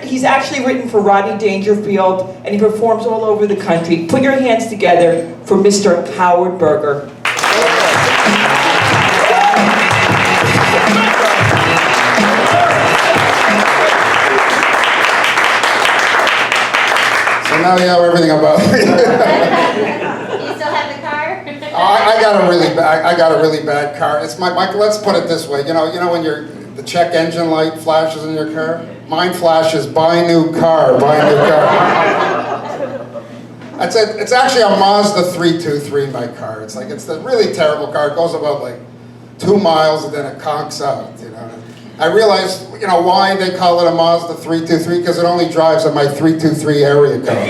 he's actually written for Rodney Dangerfield, and he performs all over the country. Put your hands together for Mr. Howard Berger. So now you know everything about me. You still have the car? I got a really bad car. It's my let's put it this way. You know when the check engine light flashes in your car? Mine flashes, buy new car, buy new car. It's actually a Mazda 323, my car. It's a really terrible car. It goes about like 2 miles and then it conks out, you know. I realized, why they call it a Mazda 323, because it only drives at my 323 area code.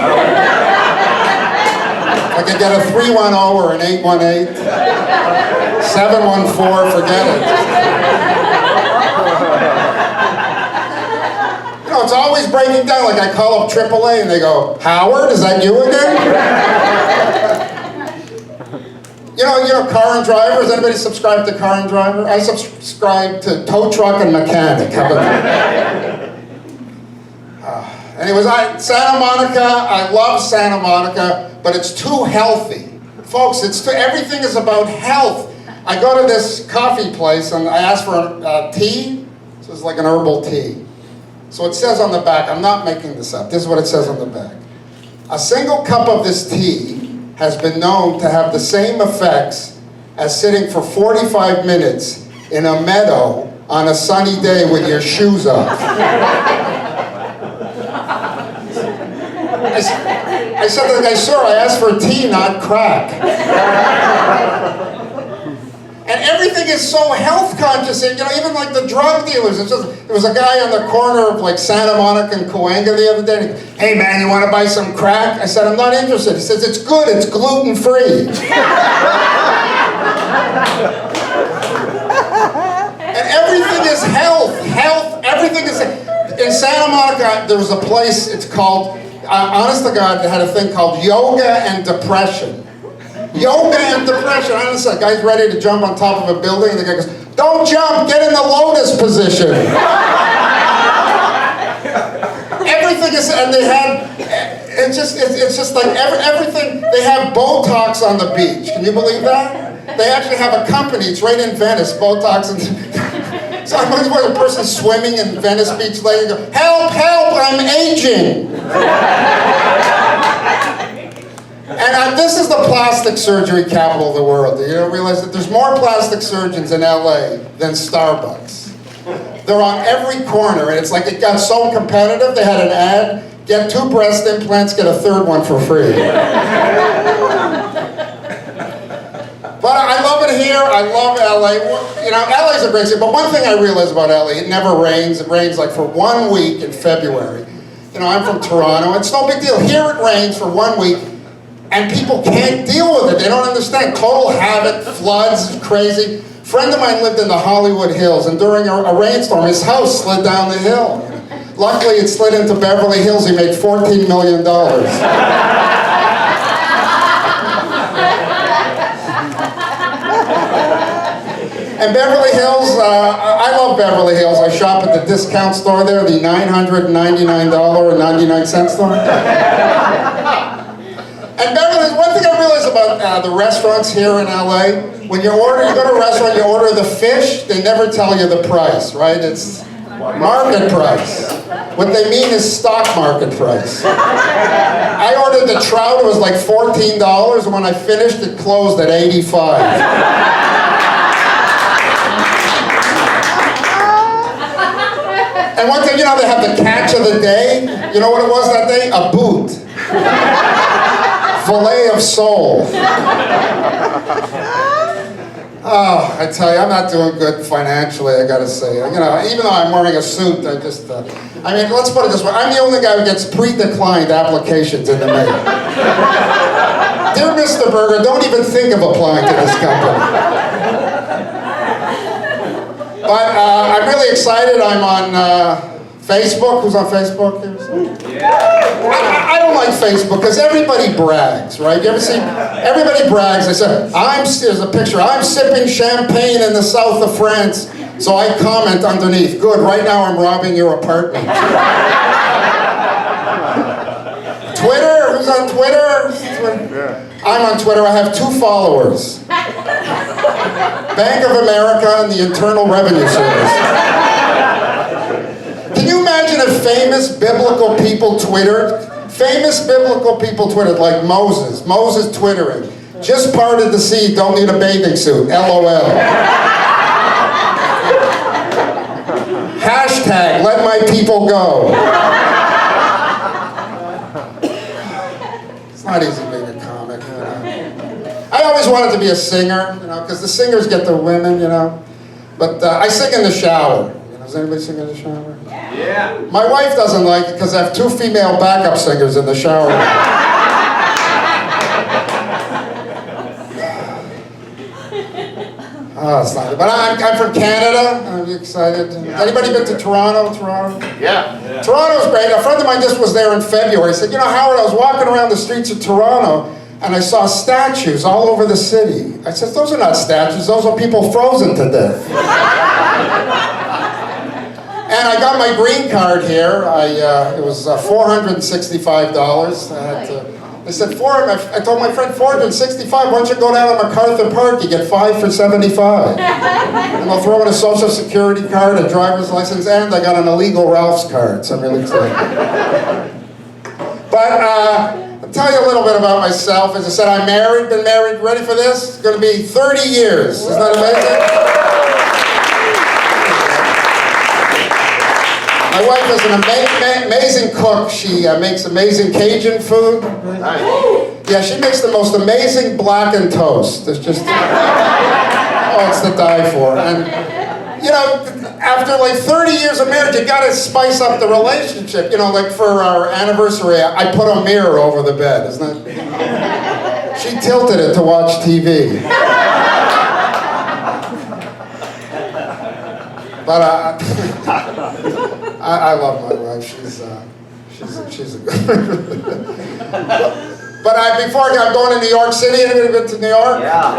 I could get a 310 or an 818. 714, forget it. It's always breaking down. Like I call up AAA and they go, Howard, is that you again? Car and Driver. Does anybody subscribe to Car and Driver? I subscribe to Tow Truck and Mechanic. How about that? Anyways, Santa Monica, I love Santa Monica, but it's too healthy. Folks, everything is about health. I go to this coffee place and I ask for tea. So it's like an herbal tea. So it says on the back, I'm not making this up, this is what it says on the back. A single cup of this tea has been known to have the same effects as sitting for 45 minutes in a meadow on a sunny day with your shoes off. I said to the guy, sir, I asked for tea, not crack. And everything is so health conscious, and even like the drug dealers. There was a guy on the corner of like Santa Monica and Cahuenga the other day. Hey man, you want to buy some crack? I said, I'm not interested. He says, it's good, it's gluten free. And everything is health, everything is. In Santa Monica, there was a place, it's called, honest to God, they had a thing called Yoga and Depression. Yoga and depression. Honestly, a guy's ready to jump on top of a building, and the guy goes, don't jump, get in the lotus position. Everything is, and they had, it's just like everything, they have Botox on the beach. Can you believe that? They actually have a company, it's right in Venice, Botox. And so I'm looking for a person swimming in Venice Beach Lake and go, help, I'm aging. And this is the plastic surgery capital of the world. Do you realize that there's more plastic surgeons in LA than Starbucks? They're on every corner, and it's like it got so competitive, they had an ad, get 2 breast implants, get a 3rd one for free. But I love it here, I love LA. LA's a great city, but one thing I realize about LA, it never rains. It rains like for 1 week in February. I'm from Toronto, it's no big deal. Here it rains for 1 week, and people can't deal with it. They don't understand. Total havoc, floods, crazy. A friend of mine lived in the Hollywood Hills, and during a rainstorm, his house slid down the hill. Luckily, it slid into Beverly Hills. He made $14 million. And Beverly Hills, I love Beverly Hills. I shop at the discount store there, the $999.99 store. And Beverly, one thing I realized about the restaurants here in LA, when you go to a restaurant, you order the fish, they never tell you the price, right? It's market price. What they mean is stock market price. I ordered the trout, it was like $14, and when I finished, it closed at $85. And one thing, they have the catch of the day. You know what it was that day? A boot. Fillet of sole. Oh, I tell you, I'm not doing good financially, I gotta say. Even though I'm wearing a suit, let's put it this way. I'm the only guy who gets pre-declined applications in the mail. Dear Mr. Berger, don't even think of applying to this company. But I'm really excited. I'm on Facebook. Who's on Facebook here? I don't like Facebook because everybody brags, right? You ever see? Everybody brags. They say, there's a picture. I'm sipping champagne in the south of France. So I comment underneath, good, right now I'm robbing your apartment. Twitter, I have 2 followers. Bank of America and the Internal Revenue Service. Can you imagine if famous biblical people Twittered? Famous biblical people Twittered, like Moses. Moses twittering. Just parted the sea, don't need a bathing suit. LOL. Hashtag, let my people go. It's not easy being a comic, you know. I always wanted to be a singer, you know, because the singers get the women, you know. But I sing in the shower. You know, does anybody sing in the shower? Yeah. My wife doesn't like it because I have 2 female backup singers in the shower. Oh, it's not. But I'm from Canada. I'm excited. Anybody been to Toronto? Yeah. Toronto's great. A friend of mine just was there in February. He said, you know, Howard, I was walking around the streets of Toronto and I saw statues all over the city. I said, those are not statues. Those are people frozen to death. And I got my green card here. It was $465. I said, I told my friend, $465, why don't you go down to MacArthur Park, you get 5 for 75. And they'll throw in a social security card, a driver's license, and I got an illegal Ralph's card, so I'm really excited. But I'll tell you a little bit about myself. As I said, I'm married, been married, ready for this? It's going to be 30 years. Isn't that amazing? My wife is an amazing cook. She makes amazing Cajun food. Nice. Yeah, she makes the most amazing blackened toast. It's just, oh, it's to die for. And, you know, after like 30 years of marriage, you gotta spice up the relationship. You know, like for our anniversary, I put a mirror over the bed, isn't it? She tilted it to watch TV. But I love my wife. She's a good. But before I'm going to New York City. Anybody been to New York? Yeah.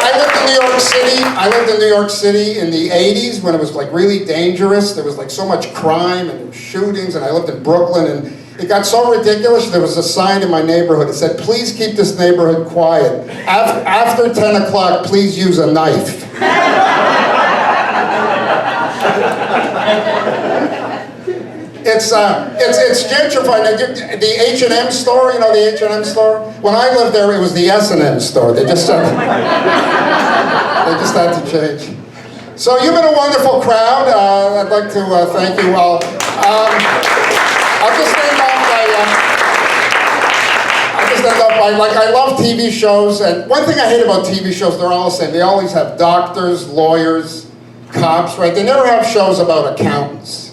I lived in New York City. I lived in New York City in the '80s when it was like really dangerous. There was like so much crime and shootings, and I lived in Brooklyn, and it got so ridiculous. There was a sign in my neighborhood that said, "Please keep this neighborhood quiet. After 10 o'clock, please use a knife." It's gentrified. The H&M store, you know the H&M store? When I lived there, it was the S&M store. They just had to change. So you've been a wonderful crowd. I'd like to thank you all. I'll just end off by, like, I love TV shows, and one thing I hate about TV shows, they're all the same. They always have doctors, lawyers, cops, right? They never have shows about accountants.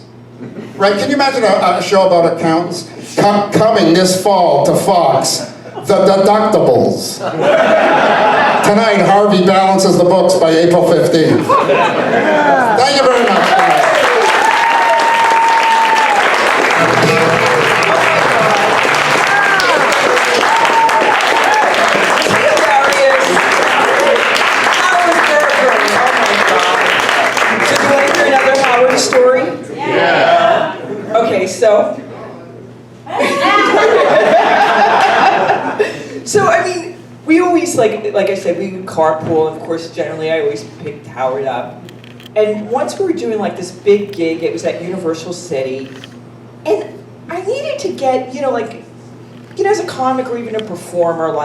Right? Can you imagine a show about accountants? Coming this fall to Fox, The Deductibles. Tonight, Harvey balances the books by April 15th. Thank you very much. Howard Berger. Oh my God. So do you want to hear another Howard story? Yeah. Okay, so. So, I mean, we always, like I said, we would carpool, and of course, generally, I always picked Howard up. And once we were doing like this big gig, it was at Universal City, and I needed to get, as a comic or even a performer, a lot